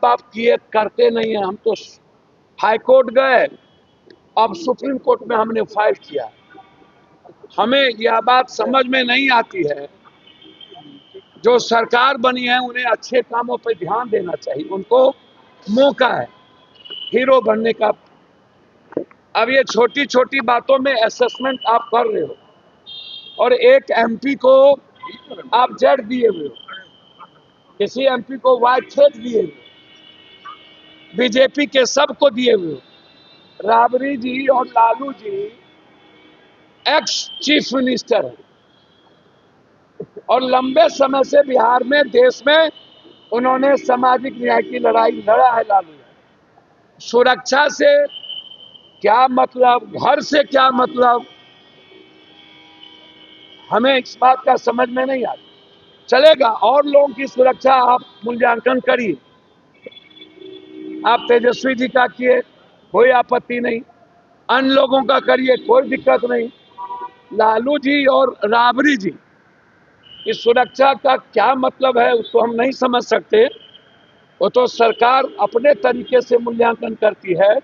आप किए करते नहीं है। हम तो हाई कोर्ट गए, अब सुप्रीम कोर्ट में हमने फाइल किया। हमें यह बात समझ में नहीं आती है, जो सरकार बनी है उन्हें अच्छे कामों पर ध्यान देना चाहिए, उनको मौका है हीरो बनने का। अब ये छोटी छोटी बातों में असेसमेंट आप कर रहे हो, और एक एमपी को आप जेड दिए हुए हो, किसी एमपी को व्हाइट चेक दिए हुए, बीजेपी के सबको दिए हुए हो। राबड़ी जी और Lalu ji ex chief minister है, और लंबे समय से बिहार में, देश में उन्होंने सामाजिक न्याय की लड़ाई लड़ा है। लालू सुरक्षा से क्या मतलब, घर से क्या मतलब, हमें इस बात का समझ में नहीं आता। चलेगा, और लोगों की सुरक्षा आप मूल्यांकन करिए, आप तेजस्वी जी का किए, कोई आपत्ति नहीं, अन्य लोगों का करिए, कोई दिक्कत नहीं। लालू जी और राबड़ी जी इस सुरक्षा का क्या मतलब है उसको हम नहीं समझ सकते। वो तो सरकार अपने तरीके से मूल्यांकन करती है,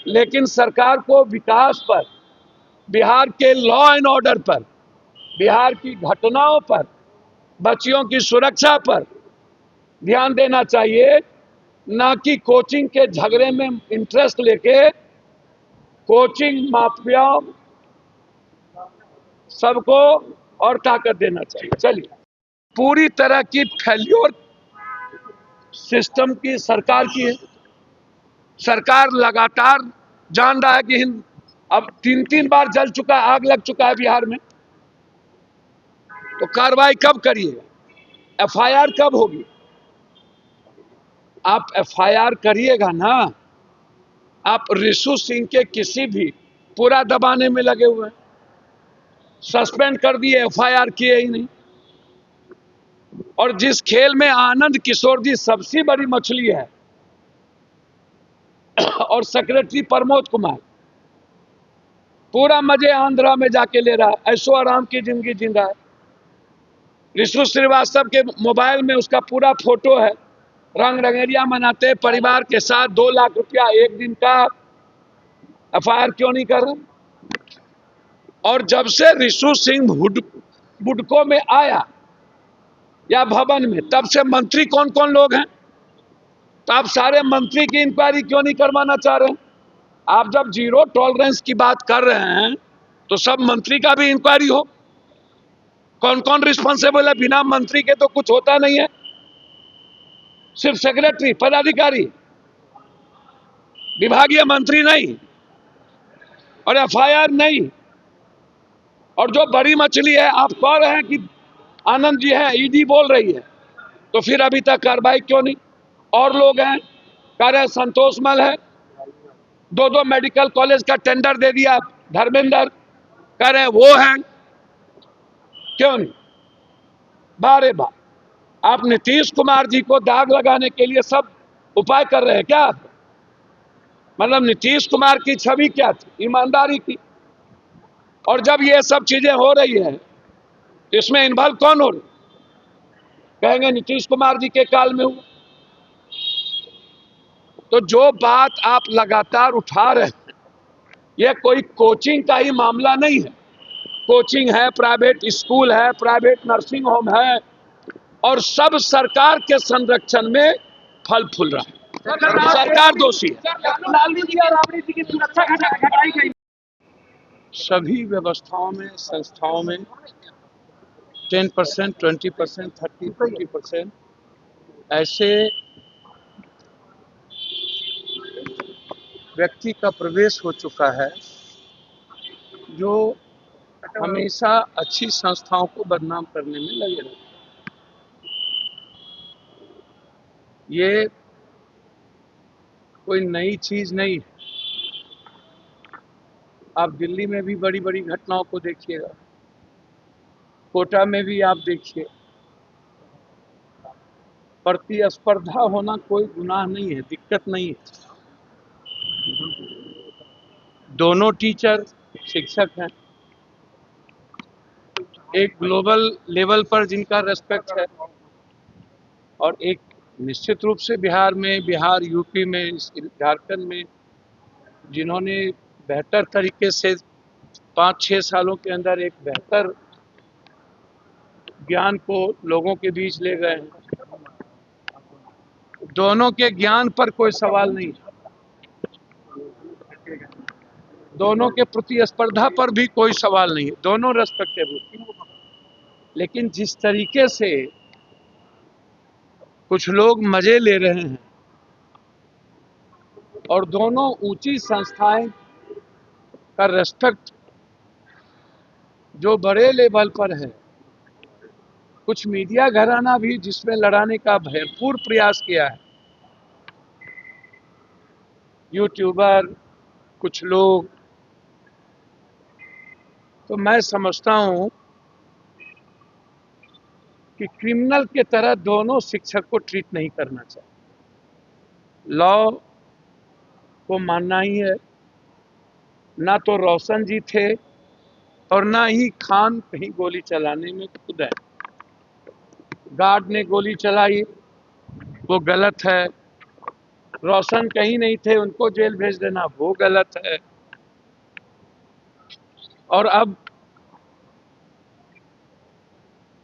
लेकिन सरकार को विकास पर, बिहार के लॉ एंड ऑर्डर पर, बिहार की घटनाओं पर, बच्चियों की सुरक्षा पर ध्यान देना चाहिए, ना कि कोचिंग के झगड़े में इंटरेस्ट लेके कोचिंग माफिया सबको और ताकत देना चाहिए। चलिए, पूरी तरह की फेल्योर सिस्टम की सरकार की है। सरकार लगातार जान रहा है कि अब 3-3 बार जल चुका है, आग लग चुका है बिहार में, तो कार्रवाई कब करिएगा? एफआईआर कब होगी? आप एफआईआर करिएगा ना। आप रिशु सिंह के किसी भी पूरा दबाने में लगे हुए हैं, सस्पेंड कर दिए, एफआईआर किए ही नहीं। और जिस खेल में आनंद किशोर जी सबसे बड़ी मछली है और सेक्रेटरी प्रमोद कुमार पूरा मजे आंध्रा में जाके ले रहा है, ऐशो आराम की जिंदगी जी रहा है। विष्णु श्रीवास्तव के मोबाइल में उसका पूरा फोटो है, रंग रंगेरिया मनाते परिवार के साथ, 2 लाख रुपया एक दिन का। एफआईआर क्यों नहीं कर रहे? और जब से ऋषु सिंह बुडको में आया या भवन में, तब से मंत्री कौन कौन लोग हैं, तो आप सारे मंत्री की इंक्वायरी क्यों नहीं करवाना चाह रहे हैं? आप जब जीरो टॉलरेंस की बात कर रहे हैं तो सब मंत्री का भी इंक्वायरी हो। कौन कौन रिस्पॉन्सिबल है? बिना मंत्री के तो कुछ होता नहीं है। सिर्फ सेक्रेटरी, पदाधिकारी, विभागीय मंत्री नहीं, और एफआईआर नहीं। और जो बड़ी मछली है, आप कह रहे हैं कि आनंद जी है, ईडी बोल रही है, तो फिर अभी तक कार्रवाई क्यों नहीं? और लोग हैं, कह रहे संतोष मल है, 2 मेडिकल कॉलेज का टेंडर दे दिया धर्मेंद्र, कह रहे वो हैं, क्यों नहीं? बारे बार आप नीतीश कुमार जी को दाग लगाने के लिए सब उपाय कर रहे हैं क्या? मतलब नीतीश कुमार की छवि क्या थी? ईमानदारी की। और जब ये सब चीजें हो रही है, इसमें इन्वॉल्व कौन हो रही? कहेंगे नीतीश कुमार जी के काल में हुआ। तो जो बात आप लगातार उठा रहे हैं, ये कोई कोचिंग का ही मामला नहीं है। कोचिंग है, प्राइवेट स्कूल है, प्राइवेट नर्सिंग होम है, और सब सरकार के संरक्षण में फल फूल रहा है। सरकार दोषी है। लालू जी और राबड़ी जी की सुरक्षा घटाई गई। सभी व्यवस्थाओं में, संस्थाओं में 10%, 20%, 30, 40% ऐसे व्यक्ति का प्रवेश हो चुका है जो हमेशा अच्छी संस्थाओं को बदनाम करने में लगे रहते। ये कोई नई चीज नहीं है। आप दिल्ली में भी बड़ी बड़ी घटनाओं को देखिएगा, कोटा में भी आप देखिए। प्रतिस्पर्धा होना कोई गुनाह नहीं है, दिक्कत नहीं है। दोनों टीचर शिक्षक हैं, एक ग्लोबल लेवल पर जिनका रेस्पेक्ट है, और एक निश्चित रूप से बिहार यूपी में, झारखंड में जिन्होंने बेहतर तरीके से 5-6 सालों के अंदर एक बेहतर ज्ञान को लोगों के बीच ले गए हैं, दोनों के ज्ञान पर कोई सवाल नहीं, दोनों के प्रतिस्पर्धा पर भी कोई सवाल नहीं, दोनों रेस्पेक्टेबल। लेकिन जिस तरीके से कुछ लोग मजे ले रहे हैं और दोनों ऊंची संस्थाएं का रेस्पेक्ट जो बड़े लेवल पर है, कुछ मीडिया घराना भी जिसमें लड़ाने का भरपूर प्रयास किया है, यूट्यूबर कुछ लोग, तो मैं समझता हूं कि क्रिमिनल के तरह दोनों शिक्षक को ट्रीट नहीं करना चाहिए। लॉ को मानना ही है। ना तो रोशन जी थे और ना ही खान कहीं गोली चलाने में खुद है। गार्ड ने गोली चलाई, वो गलत है। रोशन कहीं नहीं थे, उनको जेल भेज देना वो गलत है। और अब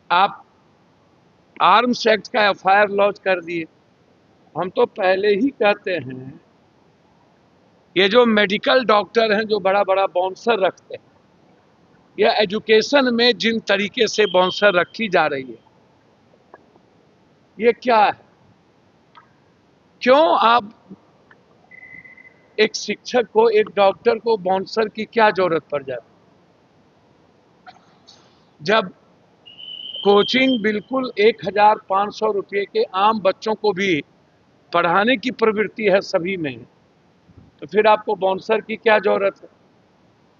आप आर्म्स एक्ट का एफआईआर लॉन्च कर दिए। हम तो पहले ही कहते हैं, ये जो मेडिकल डॉक्टर हैं जो बड़ा बड़ा बाउंसर रखते हैं, या एजुकेशन में जिन तरीके से बाउंसर रखी जा रही है, ये क्या है? क्यों आप एक शिक्षक को, एक डॉक्टर को बाउंसर की क्या जरूरत पड़ जाती, जब कोचिंग बिल्कुल 1,500 रुपये के आम बच्चों को भी पढ़ाने की प्रवृत्ति है सभी में, तो फिर आपको बाउंसर की क्या जरूरत है?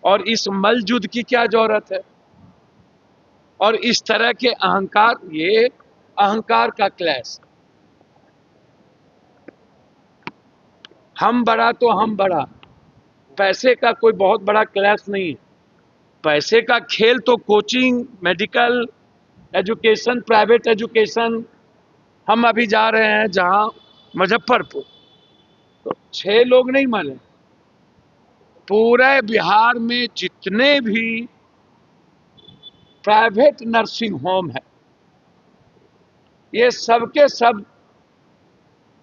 और इस मलजुद की क्या जरूरत है? और इस तरह के अहंकार, ये अहंकार का क्लैश। हम बड़ा तो हम बड़ा, पैसे का कोई बहुत बड़ा क्लैश नहीं है। पैसे का खेल तो coaching, medical education, private education. हम अभी जा रहे हैं जहां मुजफ्फरपुर, तो 6 लोग नहीं मरे, पूरे बिहार में जितने भी प्राइवेट नर्सिंग होम है, ये सबके सब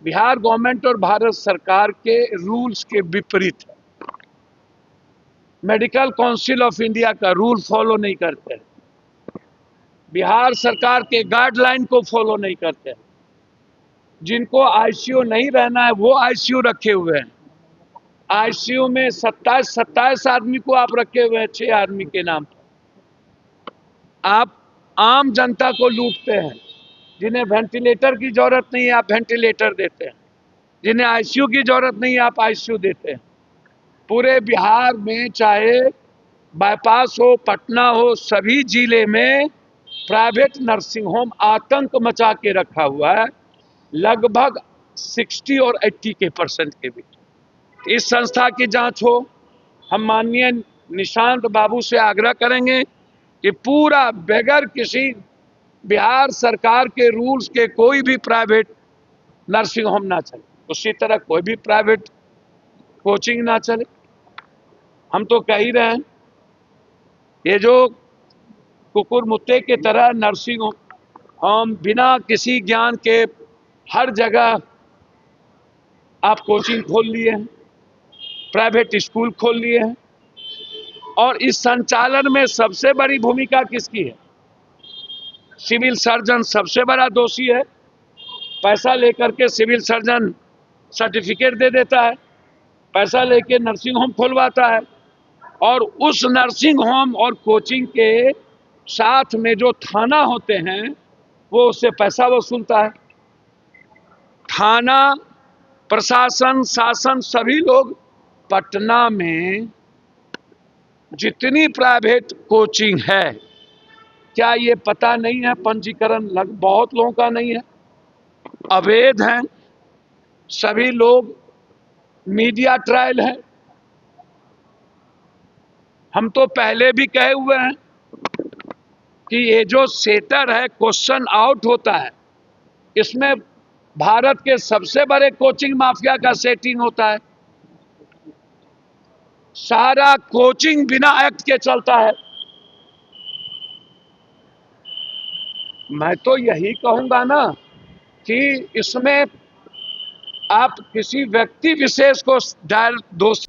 बिहार गवर्नमेंट और भारत सरकार के रूल्स के विपरीत है। मेडिकल काउंसिल ऑफ इंडिया का रूल फॉलो नहीं करते हैं, बिहार सरकार के गाइडलाइन को फॉलो नहीं करते हैं। जिनको आईसीयू नहीं रहना है वो आईसीयू रखे हुए हैं। आईसीयू में 27 आदमी को आप रखे हुए हैं 6 आदमी के नाम पर। आप आम जनता को लूटते हैं। जिन्हें वेंटिलेटर की जरूरत नहीं है आप वेंटिलेटर देते हैं, जिन्हें आईसीयू की जरूरत नहीं है आप आईसीयू देते हैं। पूरे बिहार में चाहे बाईपास हो, पटना हो, सभी जिले में प्राइवेट नर्सिंग होम आतंक मचा के रखा हुआ है, लगभग 60 और 80% के बीच। इस संस्था की जांच हो। हम माननीय निशांत बाबू से आग्रह करेंगे कि पूरा बगैर किसी बिहार सरकार के रूल्स के कोई भी प्राइवेट नर्सिंग होम ना चले, उसी तरह कोई भी प्राइवेट कोचिंग ना चले। हम तो कह ही रहे हैं, ये जो कुकुर मुत्ते के तरह नर्सिंग होम बिना किसी ज्ञान के हर जगह आप कोचिंग खोल लिए हैं, प्राइवेट स्कूल खोल लिए हैं, और इस संचालन में सबसे बड़ी भूमिका किसकी है? सिविल सर्जन सबसे बड़ा दोषी है। पैसा लेकर के सिविल सर्जन सर्टिफिकेट दे देता है, पैसा लेके नर्सिंग होम खुलवाता है, और उस नर्सिंग होम और कोचिंग के साथ में जो थाना होते हैं वो उससे पैसा वसूलता है। थाना, प्रशासन, शासन, सभी लोग पटना में जितनी प्राइवेट कोचिंग है, क्या ये पता नहीं है? पंजीकरण बहुत लोगों का नहीं है, अवैध हैं सभी लोग, मीडिया ट्रायल है। हम तो पहले भी कहे हुए हैं कि ये जो सेटर है, क्वेश्चन आउट होता है, इसमें भारत के सबसे बड़े कोचिंग माफिया का सेटिंग होता है। सारा कोचिंग बिना एक्ट के चलता है। मैं तो यही कहूंगा ना कि इसमें आप किसी व्यक्ति विशेष को डायरेक्ट दोष